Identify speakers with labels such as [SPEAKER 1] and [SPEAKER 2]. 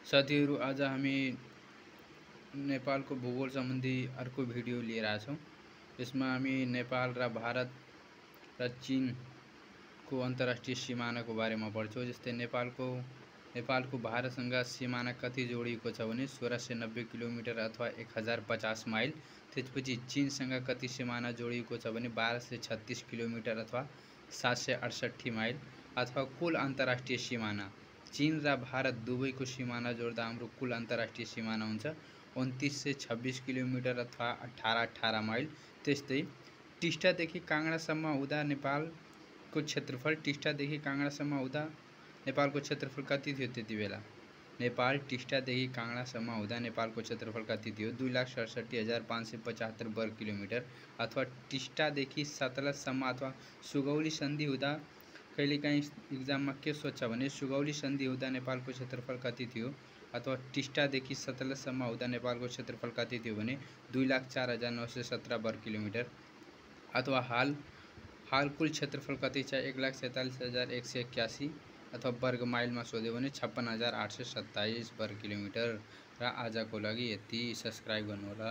[SPEAKER 1] साथीहरू, आज हामी नेपालको भूगोल सम्बन्धी अर्को भिडियो लिएर आएका छौँ। यसमा हामी नेपाल र भारत र चीनको अन्तर्राष्ट्रिय सिमानाको बारेमा पढ्छौँ। जस्तै नेपालको भारतसँग सिमाना कति जोडिएको छ भने 1690 किलोमिटर अथवा 1050 माइल। त्यसपछि चीनसँग कति सिमाना जोडिएको छ भने 1236 किलोमिटर अथवा 768 माइल। अथवा कुल अन्तर्राष्ट्रिय सिमाना चीन र भारत दुवैको सिमाना जोड्दा हाम्रो कुल अन्तर्राष्ट्रिय सिमाना हुन्छ 2926 किलोमिटर अथवा 1818 माइल। त्यस्तै टिस्टादेखि काङ्गडासम्म हुँदा नेपालको क्षेत्रफल टिस्टादेखि काङ्गडासम्म हुँदा नेपालको क्षेत्रफल कति थियो? त्यति बेला नेपाल टिस्टादेखि काङ्गडासम्म हुँदा नेपालको क्षेत्रफल कति थियो? 2,67,575 वर्ग किलोमिटर। अथवा टिस्टादेखि सतलजसम्म अथवा सुगौली सन्धि हुँदा कहिलेकाहीँ इक्जाममा के सोध्छ भने सुगौली सन्धि हुँदा नेपालको क्षेत्रफल कति थियो? अथवा टिस्टादेखि सतलजसम्म हुँदा नेपालको क्षेत्रफल कति थियो भने 2,04,917 वर्ग किलोमिटर। अथवा हाल कुल क्षेत्रफल कति छ? 1,47,181 अथवा वर्ग माइलमा सोध्यो भने 56,827 वर्ग किलोमिटर। र आजको लागि यति। सब्सक्राइब गर्नुहोला।